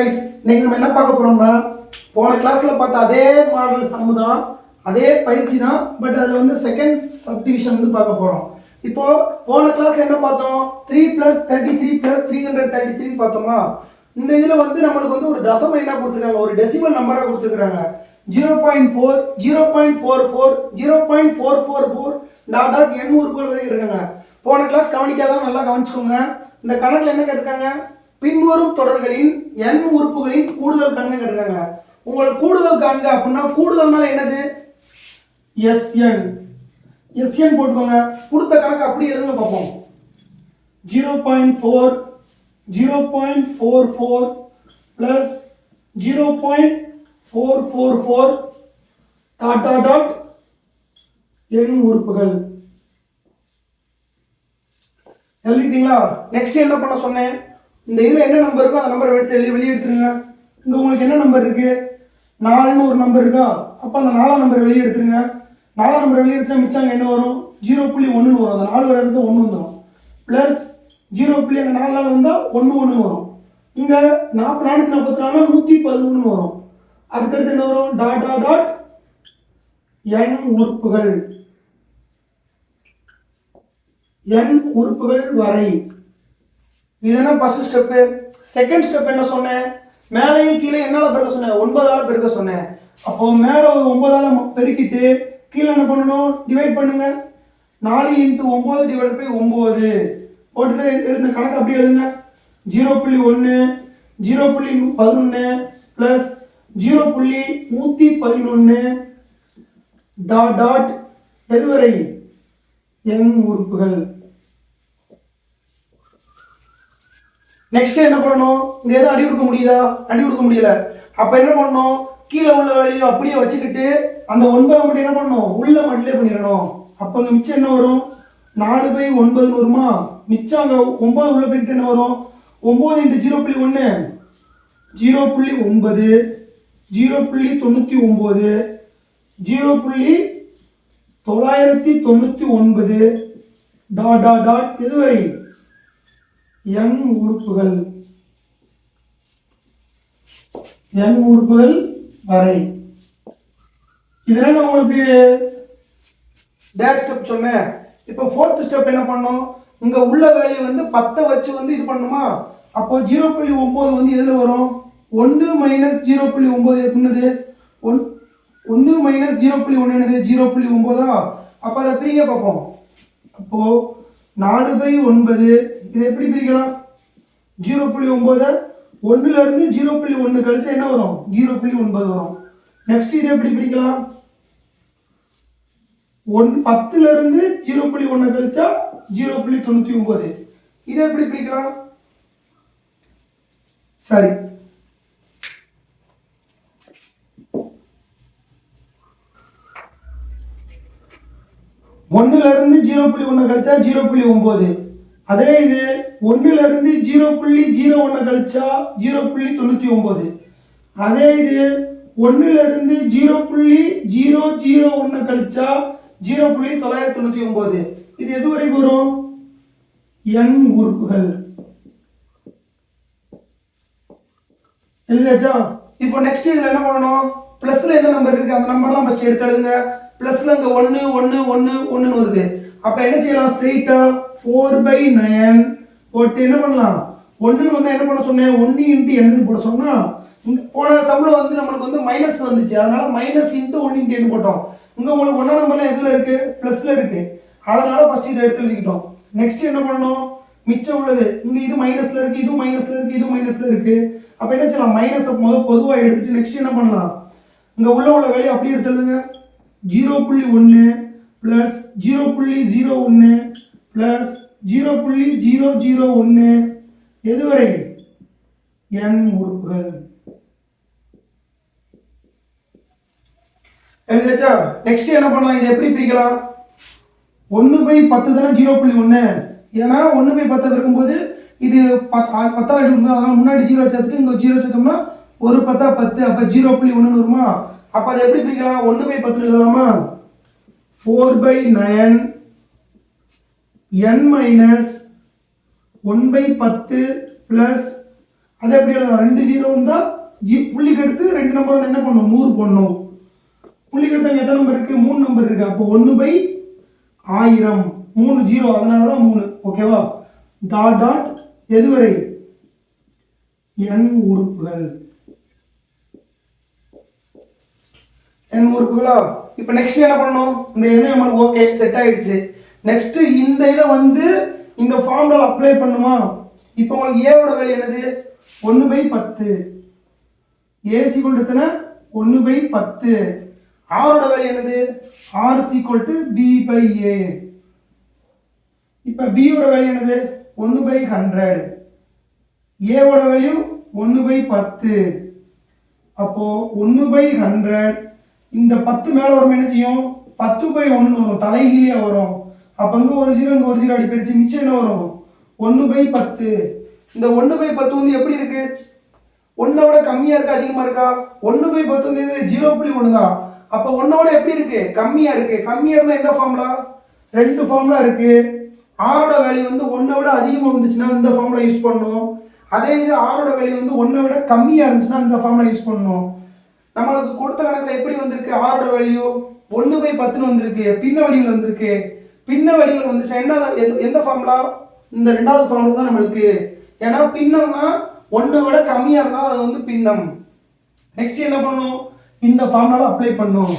Guys, இன்னைக்கு நம்ம என்ன பார்க்க போறோம்னா போன கிளாஸ்ல பார்த்த அதே மாடல் சம் தான், அதே பயிற்சி தான். பட் அதில் வந்து செகண்ட் சப்டிவிஷன் வந்து பார்க்க போறோம். இப்போ போன கிளாஸ்ல என்ன பார்த்தோம்? 3 + 33 + 333 பார்த்தோமா? இந்த இதில் வந்து நம்மளுக்கு வந்து ஒரு தசம என்ன கொடுத்துருக்காங்க, ஒரு டெசிமல் நம்பராக கொடுத்துருக்காங்க. 0.4 0.44 0.444 n உறுப்புகள் வரைக்கும் இருக்காங்க. போன கிளாஸ் கவனிக்காதான் நல்லா கவனிச்சுக்கோங்க. இந்த கணக்கில் என்ன கேட்டிருக்காங்க? பின்வரும் தொடர்களின் n உறுப்புகளின் கூடுதல் காண்க கேட்டிருக்காங்க. உங்களுக்கு கூடுதல் காண்க அப்படின்னா கூடுதல்னால என்னது? SN போட்டுக்கோங்க. கொடுத்த கணக்கு அப்படியே எழுதுங்க பார்ப்போம். 0.4 0.44 plus 0.444 n உறுப்புகள் எழுதிட்டீங்களா? நெக்ஸ்ட் என்ன பண்ண சொன்னேன்? இந்த இதில் என்ன நம்பர் இருக்கோ அந்த நம்பரை எடுத்து வெளியே எடுத்துருங்க. இங்கே உங்களுக்கு என்ன நம்பர் இருக்கு? 4ன்னு ஒரு நம்பர் இருக்கா? அப்போ அந்த 4ஆம் நம்பர் வெளியே எடுத்துருங்க. 4ஆம் நம்பர் வெளியே எடுத்துனா மிச்சாங்க என்ன வரும்? 0.1ன்னு வரும். அந்த 4 வர இடத்துல 1 வந்துடும். ப்ளஸ் 0. அங்கே 4 நாள் வந்தால் 1 வரும். இங்கே 444 111 வரும். அதுக்கடுத்து என்ன வரும்? n உறுப்புகள் n உறுப்புகள் வரை. இதுனா ஃபர்ஸ்ட் ஸ்டெப். செகண்ட் ஸ்டெப் என்ன சொன்னேன்? மேலேயும் கீழே என்னால பெருக்க சொன்னேன்? 9ஆல பெருக்க சொன்னேன். அப்போ மேலே 9ஆல பெருக்கிட்டு கீழே என்ன பண்ணணும்? டிவைட் பண்ணுங்க. 4 × 9 / 9 போட்டுட்டு எழுதுங்க. கணக்கு அப்படியே எழுதுங்க. 0.1 0.11 plus 0.111 எதுவரை? n உறுப்புகள். நெக்ஸ்ட் என்ன பண்ணணும்? இங்க எதுவும் அடி கொடுக்க முடியுதா? அடி கொடுக்க முடியல. அப்ப என்ன பண்ணணும்? கீழே உள்ள வேல்யூ அப்படியே வச்சுக்கிட்டு அந்த 9 மட்டும் என்ன பண்ணணும்? உள்ள மல்டிப்ளை பண்ணிடணும். அப்ப இங்க மிச்சம் என்ன வரும்? 4/9 வருமா? மிச்சம் அங்க 9 உள்ள போயிட்டு என்ன வரும்? 9 × 0.1 0.9 0.99 0.999 எதுவரை? n உறுப்புகள். n உறுப்புகள் வரை. இதனால உங்களுக்கு தேர்ட் ஸ்டெப் சொன்னேன். இப்போ ஃபோர்த் ஸ்டெப் என்ன பண்ணணும்? இங்க உள்ள வேல்யூ வந்து 10 வச்சு வந்து இது பண்ணுமா? அப்போ 0.9 வந்து எதுல வரும்? 1 - 0.9 என்னது? 1 - 0.1 என்னது? 0.9. அப்ப அதை பிரிங்க பார்ப்போம். அப்போ 4/9 இதை எப்படி பிரிக்கலாம்? 0.9 1ல இருந்து 0.1 கழிச்சா என்ன வரும்? 0.9 வரும். நெக்ஸ்ட் இதை எப்படி பிரிக்கலாம்? 10ல இருந்து 0.1 கழிச்சா 0.99. இதை எப்படி பிரிக்கலாம்? சரி, 1ல இருந்து 0.1 கழிச்சா 0.9. அதே இது 1ல இருந்து 0.01 கழிச்சா 0.99. அதே இது 1ல இருந்து 0.001 கழிச்சா 0.999. இது எது வரைக்கும் வரும்? n உறுப்புகள். எழுதியாச்சா? இப்போ நெக்ஸ்ட் இதுல என்ன பண்ணணும்? பிளஸ்ல எந்த நம்பர் இருக்கு அந்த நம்பர்லாம் ஃபர்ஸ்ட் எடுத்து எழுதுங்க. பிளஸ்ல இங்க 1 1 1 1ன்னு வருது. அப்ப என்ன செய்யலாம்? ஸ்ட்ரைட்டா 4/9 போட்டு என்ன பண்ணலாம்? 1ன்னு வந்தா என்ன பண்ண சொன்னேன்? 1 × n போட சொன்னா போன சம்ல வந்து நமக்கு வந்து மைனஸ் வந்துச்சு. அதனால -(1 × n) போட்டோம். இங்க உங்களுக்கு 1ஆம் நம்பர்ல எதுல இருக்கு? பிளஸ்ல இருக்கு. அதனால ஃபர்ஸ்ட் இதை எடுத்து எழுதிக்கிட்டோம். நெக்ஸ்ட் என்ன பண்ணணும்? மிச்சம் உள்ளது இங்க இது மைனஸ்ல இருக்கு, இது மைனஸ்ல இருக்கு, இது மைனஸ்ல இருக்கு. அப்ப என்ன செய்யலாம்? மைனஸ் பொதுவா எடுத்துட்டு நெக்ஸ்ட் என்ன பண்ணலாம்? இங்க உள்ள வேல்யூ அப்படியே எடுத்து எழுதுங்க. 0.1 plus 0.01 plus 0.001 எதுவரை? n உறுப்புகள். எழுதியாச்சா? நெக்ஸ்ட் என்ன பண்ணலாம்? இதை எப்படி பிரிக்கலாம்? 1/10 தானே 0.1. ஏன்னா 1/10 இருக்கும்போது இது 10 அடி உண்மை. அதனால முன்னாடி 0 சேர்த்துட்டு இங்க 0 சேர்த்தோம்னா 1 10 10. அப்ப 0.1 வருமா? அப்ப அதை எப்படி பிரிக்கலாம்? 1/10 எழுதலாமா? 4/9 n - 1/10 plus அதை எப்படி எழுதலாம்? 2 0 வந்தால் புள்ளிக்கு எடுத்து 2 நம்பர் வந்து என்ன பண்ணணும்? 100 போடணும். புள்ளிக்கு எடுத்து அங்கே எத்தனை நம்பர் இருக்குது? 3 நம்பர் இருக்குது. அப்போ 1/1000 3 0, அதனால தான் 3. ஓகேவா? டாட் டாட் எதுவரை? n உறுப்புகள். n உறுப்புகளா? இப்போ நெக்ஸ்ட் என்ன பண்ணணும்? இந்த எண்ணெய் நம்மளுக்கு ஓகே செட் ஆயிடுச்சு. நெக்ஸ்ட் இந்த இதை வந்து இந்த ஃபார்முலா அப்ளை பண்ணுமா? இப்போ உங்களுக்கு ஏவோட வேல்யூ என்னது? 1/10. a = எத்தனை? 1/10. ஆரோட வேல்யூ என்னது? r = b/a. இப்போ b ஓட வேல்யூ என்னது? 1/100. a ஓட வேல்யூ 1/10. அப்போ 1/100 இந்த 10 மேல வரும் என்ன செய்யும்? 10/1 வரும், தலைகீழியா வரும். அப்ப இங்க ஒரு 0 இங்க ஒரு 0 அடி பிரிச்சு மிச்சம் என்ன வரும்? 1/10. இந்த 1/10 வந்து எப்படி இருக்கு? 1 விட கம்மியா இருக்கா அதிகமா இருக்கா? 1/10 வந்து 0.1 தான். அப்ப 1 விட எப்படி இருக்கு? கம்மியா இருக்கு. கம்மியா இருந்தா எந்த ஃபார்முலா? 2 ஃபார்முலா இருக்கு. r ஓட வேல்யூ வந்து 1 விட அதிகமா வந்துச்சுன்னா இந்த ஃபார்முலா யூஸ் பண்ணணும். அதே இது r ஓட வேல்யூ வந்து 1 விட கம்மியா இருந்துச்சுன்னா இந்த ஃபார்முலா யூஸ் பண்ணணும். நம்மளுக்கு கொடுத்த கணக்குல எப்படி வந்திருக்கு? r ஓட வேல்யூ 1/10 வந்திருக்கு. பின்ன வடிவில் வந்திருக்கு. பின்ன வடிவில் வந்து எந்த ஃபார்முலா? இந்த ரெண்டாவது ஃபார்முலா தான் நம்மளுக்கு. ஏன்னா பின்னம்னா 1 விட கம்மியா இருந்தா அது வந்து பின்னம். நெக்ஸ்ட் என்ன பண்ணணும்? இந்த ஃபார்முலா அப்ளை பண்ணணும்.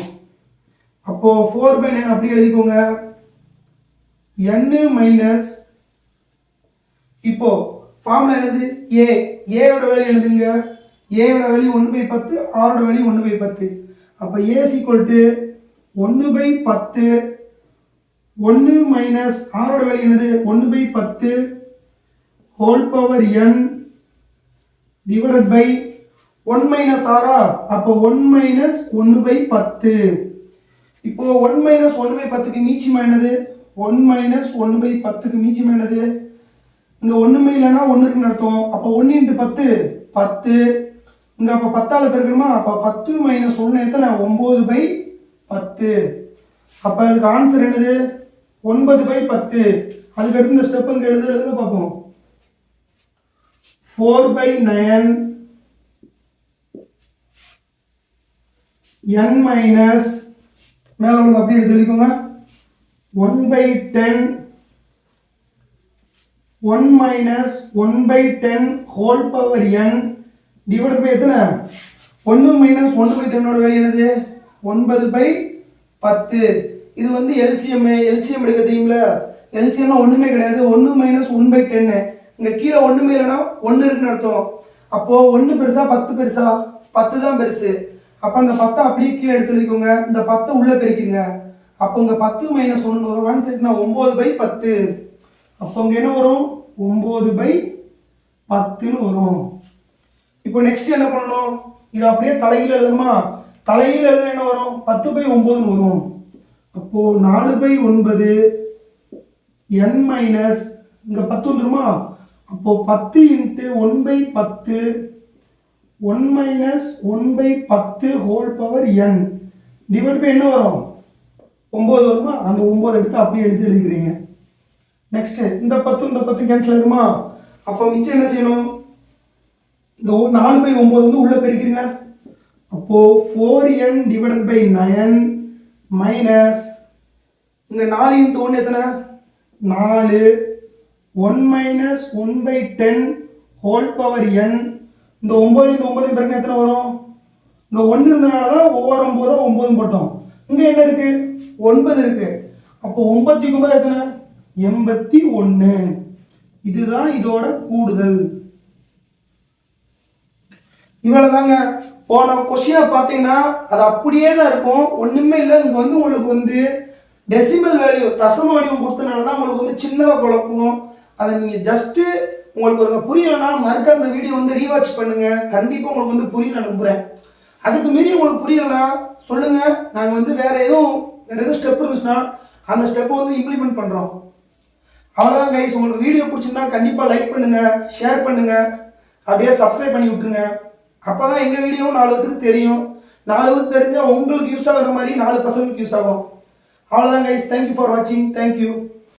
அப்போ 4/9 அப்படி எழுதிக்கோங்க. n மைனஸ் இப்போ ஃபார்முலா என்னது? a ஓட வேல்யூ என்னதுங்க? a ஓட வேல்யூ 1/10, r ஓட வேல்யூ 1/10. அப்ப a = 1/10. 1 மைனஸ் r ஓட வேல்யூ என்னது? 1/10 whole power n divided by 1 minus r. அப்போ 1 மைனஸ் 1/10. இப்போ 1 மைனஸ் 1/10க்கு மீச்சம் என்னது? 1 மைனஸ் 1/10க்கு மீச்சம் என்னது? இங்க ஒண்ணுமே இல்லைன்னா 1 இருக்குன்னு அர்த்தம். அப்போ 1 × 10 10. இங்க அப்போ 10ஆல பெருக்கணுமா? அப்போ 10 மைனஸ் 1 எத்தனை? 9/10. அப்ப அதுக்கு ஆன்சர் என்னது? 9/10. அதுக்கு அடுத்து இந்த ஸ்டெப் இங்க எழுதுங்க பார்ப்போம். 4/9 n மைனஸ் மேல உள்ளது அப்படியே எடுத்து எழுதிக்கோங்க. 1/10 1 minus 1/10 whole power n divided by எத்தனை? 1 மைனஸ் 1/10 ஓட வேல்யூ என்னது? 9/10. இது வந்து எல்சிஎம் எடுக்க தெரியும்ல? எல்சிஎம்னா ஒண்ணுமே கிடையாது. 1 மைனஸ் 1/10. இங்க கீழே ஒண்ணுமே இல்லைன்னா 1 இருக்குன்னு அர்த்தம். அப்போ 1 பெருசா 10 பெருசா? 10 தான் பெருசு. அப்ப அந்த 10 அப்படியே கீழே எடுத்து எழுதிக்கோங்க. இந்த 10 உள்ள பெருக்கிடுங்க. அப்போ இங்க 10 மைனஸ் 1 வரும். 1 செட்னா 9/10. அப்போ இங்க என்ன வரும்? 9/10ன்னு வரும். இப்போ நெக்ஸ்ட் என்ன பண்ணணும்? இது அப்படியே தலைகீழ எழுதணுமா? தலைகீழ எழுதுனா என்ன வரும்? 10/9ன்னு வரும். அப்போ 4/9 n மைனஸ் இங்க 10 வந்துருமா? அப்போ 10 × 1/10 1 minus 1/10 whole power n divide by என்ன வரும்? 9 வருமா? அந்த 9 எடுத்து அப்படியே எழுதிக்கிறீங்க. நெக்ஸ்ட் இந்த 10 இந்த 10 கேன்சல் ஆகுமா? அப்போ மிச்சம் என்ன செய்யணும்? இந்த 4/9 வந்து உள்ள பெருக்கிறீங்க. அப்போ 4n டிவைடட் பை 9 மைனஸ் இங்க 4 × 1 எத்தனை? 4 1 மைனஸ் 1/10 ஹோல் பவர் n. இந்த 9 × 9 பெருக்கினா எத்தனை வரும்? இங்க 1 இருந்தனால தான் ஒவ்வொரு 9 போட்டோம். இங்க என்ன இருக்கு? 9 இருக்கு. அப்போ 9 × 9 எத்தனை? 81. இதுதான் இதோட கூடுதல். இவ்வளவுதாங்க. போன கொஸ்டினை பார்த்தீங்கன்னா அது அப்படியே தான் இருக்கும். ஒண்ணுமே இல்லை. இங்க வந்து உங்களுக்கு வந்து டெசிமல் வேல்யூ தசம வடிவம் கொடுத்தனால தான் உங்களுக்கு வந்து சின்னதாக குழப்பம். அதை நீங்க ஜஸ்ட் உங்களுக்கு ஒரு புரியலைன்னா மறுக்க அந்த வீடியோ வந்து ரீவாட்ச் பண்ணுங்க. கண்டிப்பா உங்களுக்கு வந்து புரிய நம்புறேன். அதுக்கு மீறி உங்களுக்கு புரியலைன்னா சொல்லுங்க. நாங்கள் வந்து வேற எதுவும் ஸ்டெப் இருந்துச்சுன்னா அந்த ஸ்டெப்பை வந்து இம்ப்ளிமெண்ட் பண்றோம். அவ்வளோதான் கைஸ். உங்களுக்கு வீடியோ பிடிச்சிருந்தா கண்டிப்பா லைக் பண்ணுங்க, ஷேர் பண்ணுங்க, அப்படியே சப்ஸ்கிரைப் பண்ணி விட்டுருங்க. அப்பதான் எங்க வீடியோ 4 பேருக்கு தெரியும். 4 பேருக்கு தெரிஞ்சா உங்களுக்கு யூஸ் ஆகிற மாதிரி 4 பசங்களுக்கு யூஸ் ஆகும். அவ்வளோதான் கைஸ். தேங்க்யூ ஃபார் வாட்சிங். தேங்க்யூ.